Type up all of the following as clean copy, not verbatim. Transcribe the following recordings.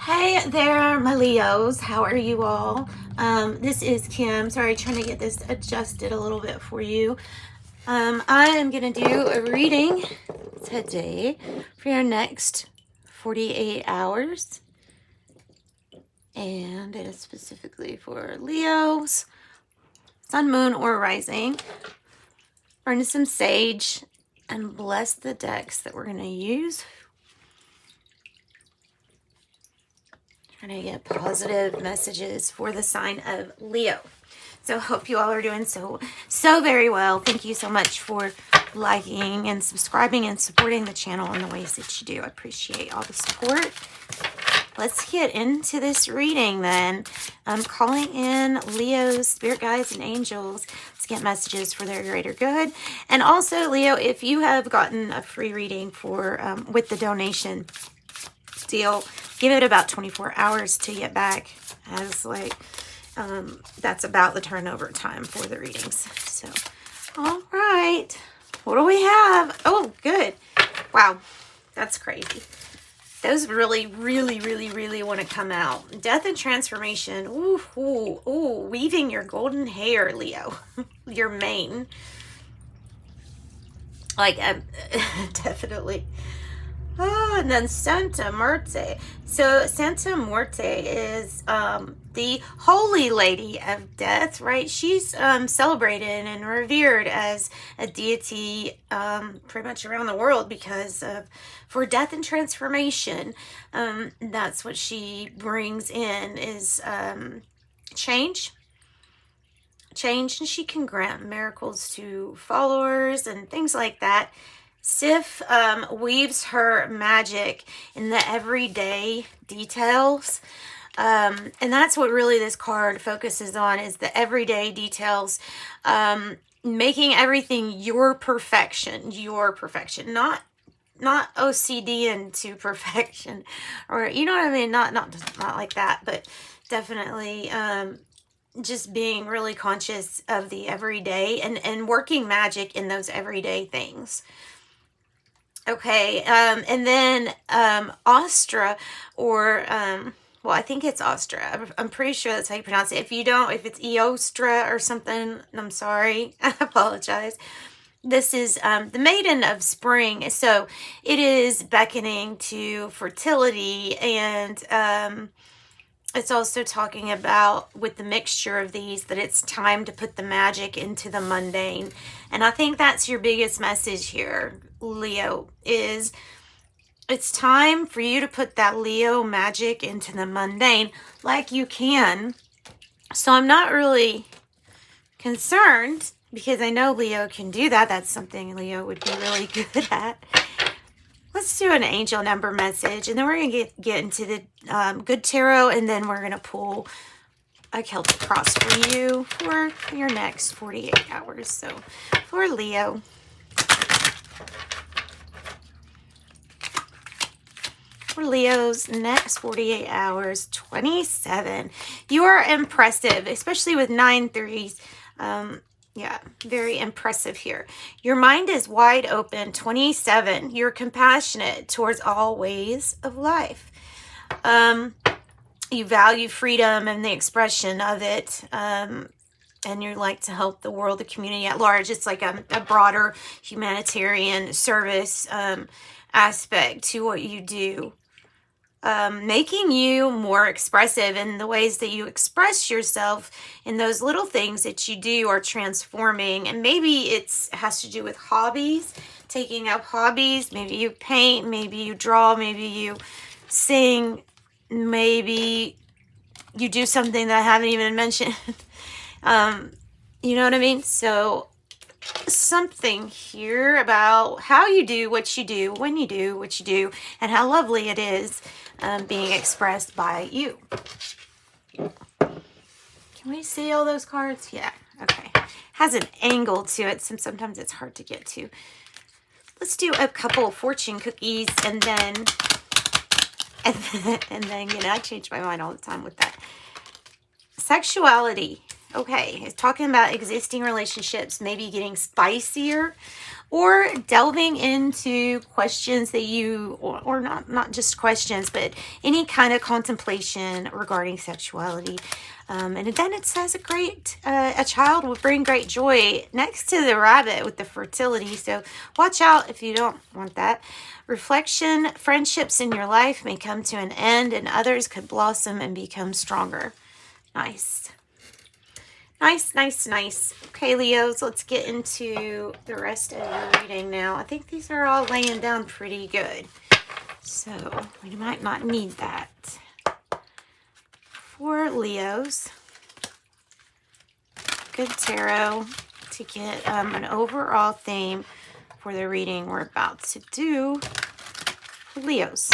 Hey there, my Leos. How are you all? This is Kim. Sorry, trying to get this adjusted a little bit for you. I am going to do a reading today for your next 48 hours. And it is specifically for Leos, Sun, Moon, or Rising. Burn some sage and bless the decks that we're going to use. Trying to get positive messages for the sign of Leo. So hope you all are doing so very well. Thank you so much for liking and subscribing and supporting the channel in the ways that you do. I appreciate all the support. Let's get into this reading then. I'm calling in Leo's spirit guides and angels to get messages for their greater good. And also, Leo, if you have gotten a free reading for with the donation deal, give it about 24 hours to get back, as like that's about the turnover time for the readings. So all right, what do we have? Oh, good. Wow, that's crazy. Those really want to come out. Death and transformation. Ooh, ooh, ooh. Weaving your golden hair, Leo. Your mane. Like, definitely. Oh, and then Santa Muerte. So Santa Muerte is the Holy Lady of Death, right? She's celebrated and revered as a deity pretty much around the world because of for death and transformation. That's what she brings in is change. And she can grant miracles to followers and things like that. Sif weaves her magic in the everyday details. And that's what really this card focuses on, is the everyday details. Making everything your perfection, not OCD into perfection, or you know what I mean? Not like that, but definitely just being really conscious of the everyday and working magic in those everyday things. Okay, and then Astra, or well, I think it's Astra. I'm pretty sure that's how you pronounce it. If you don't, if it's Eostra or something, I'm sorry. I apologize. This is the maiden of spring, so it is beckoning to fertility, and it's also talking about, with the mixture of these, that it's time to put the magic into the mundane. And I think that's your biggest message here, Leo, is it's time for you to put that Leo magic into the mundane like you can. So I'm not really concerned, because I know Leo can do that. That's something Leo would be really good at. Let's do an angel number message, and then we're going to get into the good tarot, and then we're going to pull a Celtic cross for you for your next 48 hours. So for Leo. For Leo's next 48 hours, 27. You are impressive, especially with 9 threes. Yeah, very impressive here. Your mind is wide open. 27. You're compassionate towards all ways of life. You value freedom and the expression of it. And you like to help the world, the community at large. It's like a broader humanitarian service aspect to what you do. Making you more expressive in the ways that you express yourself, in those little things that you do are transforming. And maybe it has to do with hobbies, taking up hobbies. Maybe you paint, maybe you draw, maybe you sing, maybe you do something that I haven't even mentioned. You know what I mean? So something here about how you do what you do, when you do what you do, and how lovely it is being expressed by you. Can we see all those cards? Yeah, okay. Has an angle to it, so sometimes it's hard to get to. Let's do a couple of fortune cookies, and then, you know, I change my mind all the time with that. Sexuality. Okay, it's talking about existing relationships maybe getting spicier, or delving into questions that you, or not just questions, but any kind of contemplation regarding sexuality. And then it says a child will bring great joy next to the rabbit with the fertility. So watch out if you don't want that. Reflection, friendships in your life may come to an end and others could blossom and become stronger. Nice. Nice, nice, nice. Okay, Leos, let's get into the rest of your reading now. I think these are all laying down pretty good. So we might not need that. For Leos, good tarot to get an overall theme for the reading we're about to do for Leos.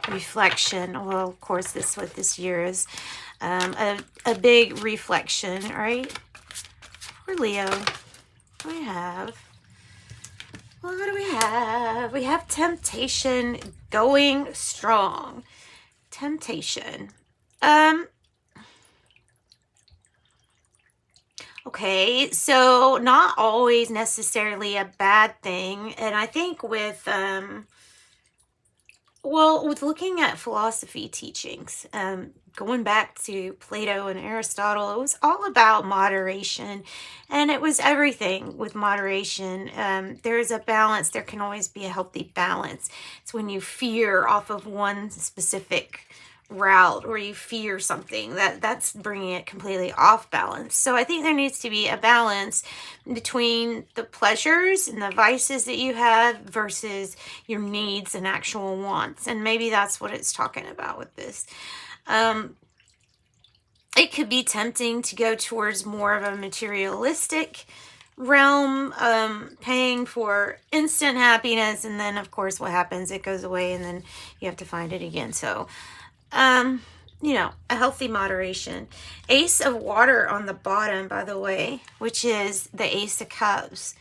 Reflection. Well, of course, this is what this year is. A big reflection, right? For Leo, we have... What do we have? We have temptation going strong. Temptation. Okay, so not always necessarily a bad thing. And I think with looking at philosophy teachings, going back to Plato and Aristotle, it was all about moderation, and it was everything with moderation. There is a balance. There can always be a healthy balance. It's when you fear off of one specific route, or you fear something, that's bringing it completely off balance. So I think there needs to be a balance between the pleasures and the vices that you have versus your needs and actual wants. And maybe that's what it's talking about with this. It could be tempting to go towards more of a materialistic realm, paying for instant happiness, and then of course what happens, it goes away and then you have to find it again. So you know, a healthy moderation. Ace of water on the bottom, by the way, which is the Ace of Cups.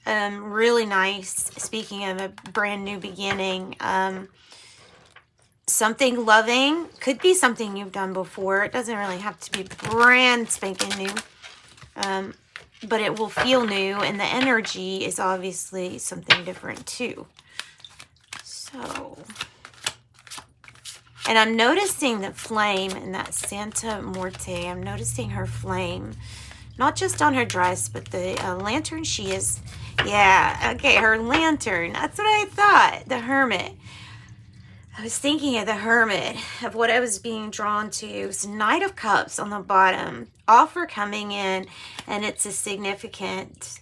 Really nice. Speaking of a brand new beginning, something loving. Could be something you've done before. It doesn't really have to be brand spanking new. But it will feel new, and the energy is obviously something different too. So... And I'm noticing the flame in that Santa Muerte. I'm noticing her flame. Not just on her dress, but the lantern she is. Yeah, okay, her lantern. That's what I thought. The Hermit. I was thinking of the Hermit, of what I was being drawn to. It's Knight of Cups on the bottom. Offer coming in, and it's a significant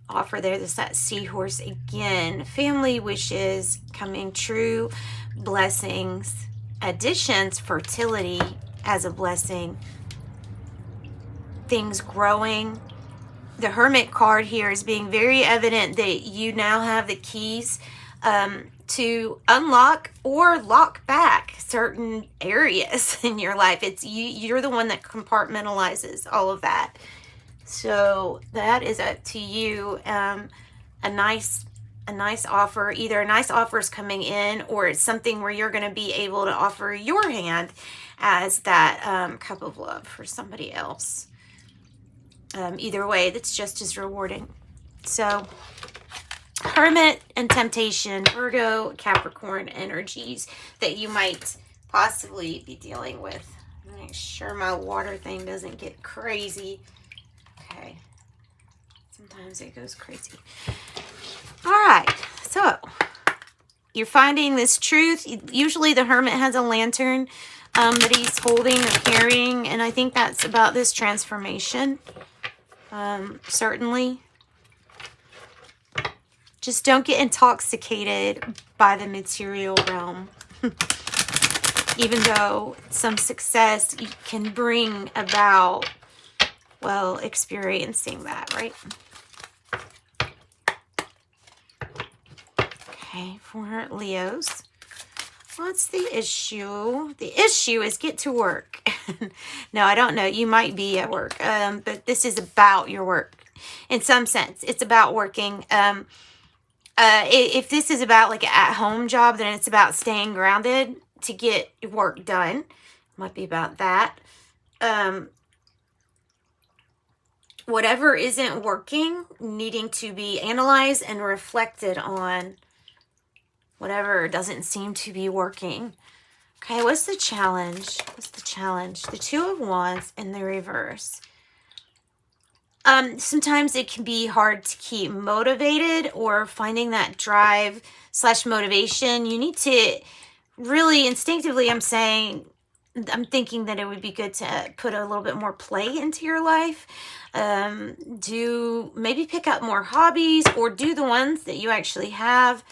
offer there. There's that seahorse again. Family wishes coming true. Blessings. Additions, fertility as a blessing, things growing. The Hermit card here is being very evident that you now have the keys to unlock or lock back certain areas in your life. It's you're the one that compartmentalizes all of that. So that is up to you. A nice offer, either a nice offer is coming in, or it's something where you're going to be able to offer your hand as that cup of love for somebody else. Either way, that's just as rewarding. So Hermit and temptation, Virgo, Capricorn energies that you might possibly be dealing with. Make sure my water thing doesn't get crazy. Okay. Sometimes it goes crazy. All right, so you're finding this truth. Usually the Hermit has a lantern that he's holding or carrying, and I think that's about this transformation. Certainly. Just don't get intoxicated by the material realm. Even though some success can bring about, well, experiencing that, right? Okay, for Leos, what's the issue? The issue is get to work. No, I don't know. You might be at work, but this is about your work. In some sense, it's about working. If this is about like an at-home job, then it's about staying grounded to get work done. Might be about that. whatever isn't working, needing to be analyzed and reflected on. Whatever doesn't seem to be working. Okay, what's the challenge? What's the challenge? The Two of Wands in the reverse. Sometimes it can be hard to keep motivated or finding that drive / motivation. You need to really instinctively, I'm thinking that it would be good to put a little bit more play into your life. Maybe pick up more hobbies or do the ones that you actually have.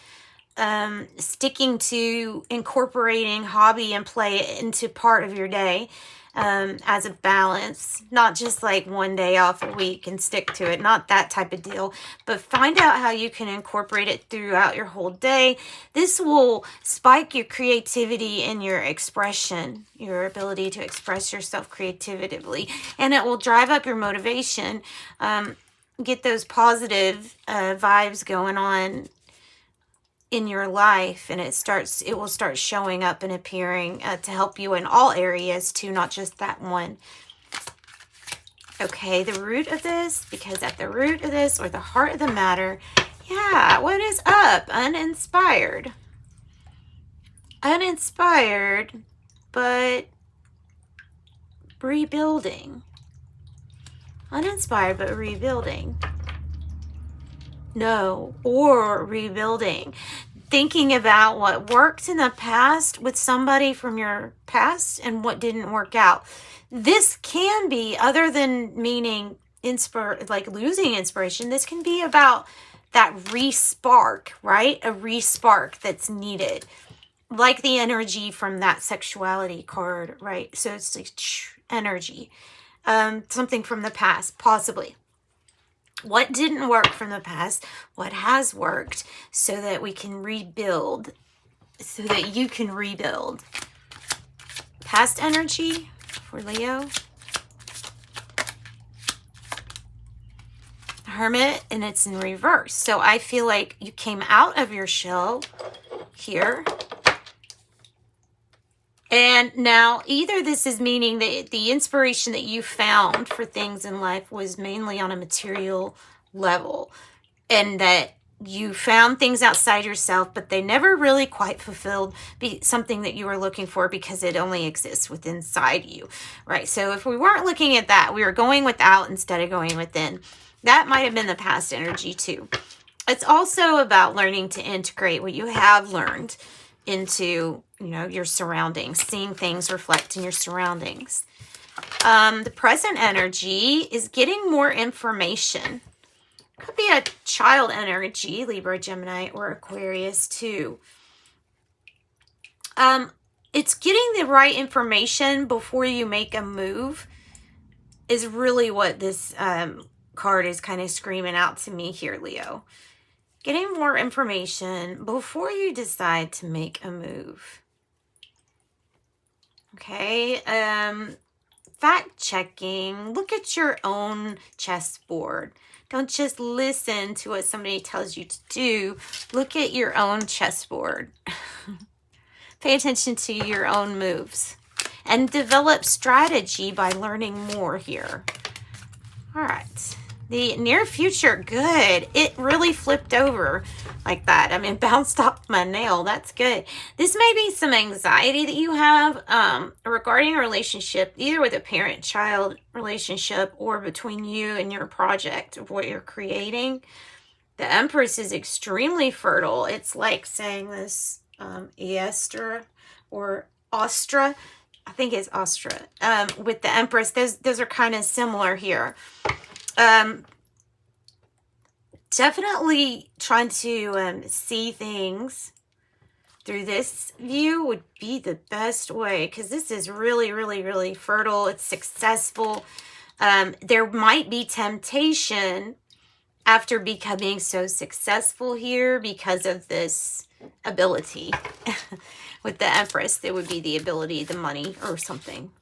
Sticking to incorporating hobby and play into part of your day as a balance, not just like one day off a week and stick to it, not that type of deal, but find out how you can incorporate it throughout your whole day. This will spike your creativity and your expression, your ability to express yourself creatively, and it will drive up your motivation, get those positive vibes going on in your life, and it will start showing up and appearing to help you in all areas too, not just that one. Okay, the root of this, because at the root of this, or the heart of the matter, yeah, what is up? Uninspired. Uninspired, but rebuilding. Uninspired, but rebuilding. No, or rebuilding. Thinking about what worked in the past with somebody from your past and what didn't work out. This can be, other than meaning like losing inspiration, this can be about that re-spark, right? A re-spark that's needed. Like the energy from that sexuality card, right? So it's like energy. Something from the past, possibly. What didn't work from the past, what has worked, so that we can rebuild, so that you can rebuild. Past energy for Leo. Hermit, and it's in reverse. So I feel like you came out of your shell here. And now either this is meaning that the inspiration that you found for things in life was mainly on a material level, and that you found things outside yourself, but they never really quite fulfilled something that you were looking for because it only exists within inside you, right? So if we weren't looking at that, we were going without instead of going within. That might have been the past energy too. It's also about learning to integrate what you have learned into, your surroundings, seeing things reflect in your surroundings. The present energy is getting more information. Could be a child energy, Libra, Gemini, or Aquarius too. It's getting the right information before you make a move is really what this card is kind of screaming out to me here, Leo. Getting more information before you decide to make a move. Okay, fact checking. Look at your own chessboard. Don't just listen to what somebody tells you to do. Look at your own chessboard. Pay attention to your own moves. And develop strategy by learning more here. All right. The near future, good. It really flipped over like that. I mean, bounced off my nail. That's good. This may be some anxiety that you have regarding a relationship, either with a parent-child relationship or between you and your project of what you're creating. The Empress is extremely fertile. It's like saying this Eastra or Ostra. I think it's Ostra. With the Empress, those are kind of similar here. Definitely trying to see things through this view would be the best way, because this is really, really, really fertile. It's successful. There might be temptation after becoming so successful here because of this ability. With the Empress, there would be the ability, the money, or something.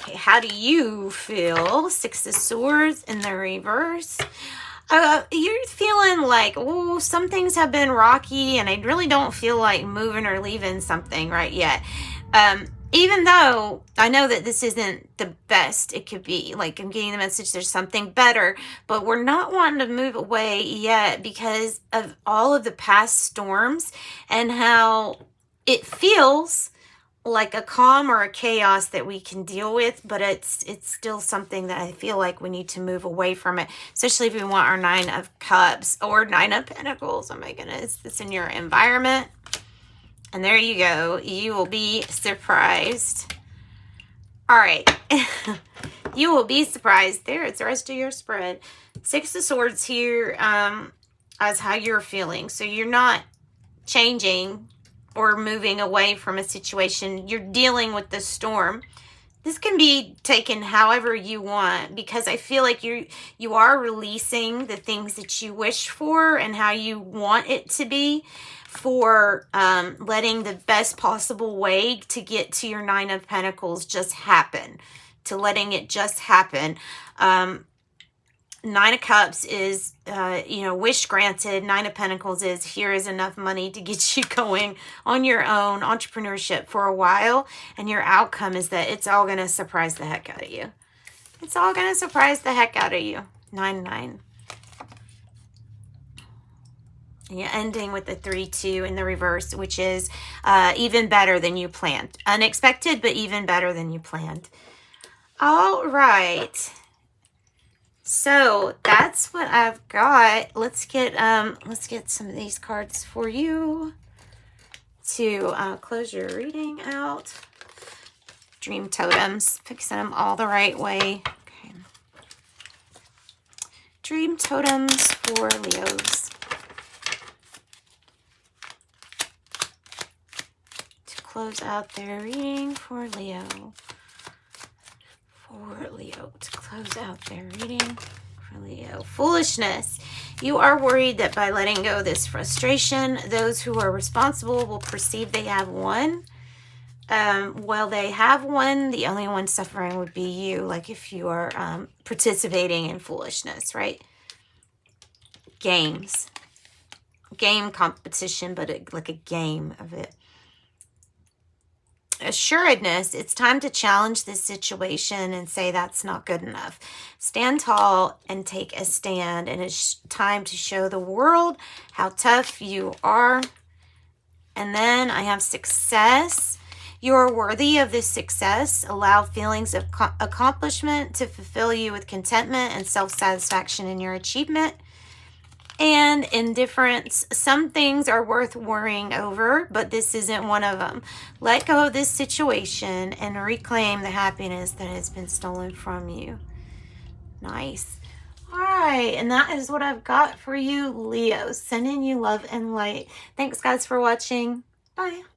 Okay, how do you feel? Six of Swords in the reverse. You're feeling like, oh, some things have been rocky and I really don't feel like moving or leaving something right yet. even though I know that this isn't the best it could be, like I'm getting the message there's something better, but we're not wanting to move away yet because of all of the past storms and how it feels like a calm or a chaos that we can deal with, but it's still something that I feel like we need to move away from it, especially if we want our 9 of Cups or 9 of Pentacles. Oh my goodness, this in your environment. And there you go. You will be surprised. All right. You will be surprised. There, it's the rest of your spread. 6 of Swords here as how you're feeling. So you're not changing or moving away from a situation. You're dealing with the storm. This can be taken however you want, because I feel like you are releasing the things that you wish for and how you want it to be, for letting the best possible way to get to your 9 of Pentacles just happen, to letting it just happen. 9 of Cups is, wish granted. 9 of Pentacles is, here is enough money to get you going on your own entrepreneurship for a while. And your outcome is that it's all going to surprise the heck out of you. It's all going to surprise the heck out of you. 9-9. Yeah, ending with the 3-2 in the reverse, which is even better than you planned. Unexpected, but even better than you planned. All right. So that's what I've got. Let's get some of these cards for you to close your reading out. Dream totems, fixing them all the right way. Okay. Dream totems for Leos. To close out their reading for Leo. For Leo, to close out their reading for Leo. Foolishness. You are worried that by letting go of this frustration, those who are responsible will perceive they have won. Well, they have won. The only one suffering would be you, like if you are participating in foolishness, right? Games. Game competition, but like a game of it. Assuredness, it's time to challenge this situation and say that's not good enough. Stand tall and take a stand, and it's time to show the world how tough you are. And then I have success. You are worthy of this success. Allow feelings of accomplishment to fulfill you with contentment and self-satisfaction in your achievement. And indifference. Some things are worth worrying over, but this isn't one of them. Let go of this situation and reclaim the happiness that has been stolen from you. Nice. All right, and that is what I've got for you, Leo. Sending you love and light. Thanks, guys, for watching. Bye.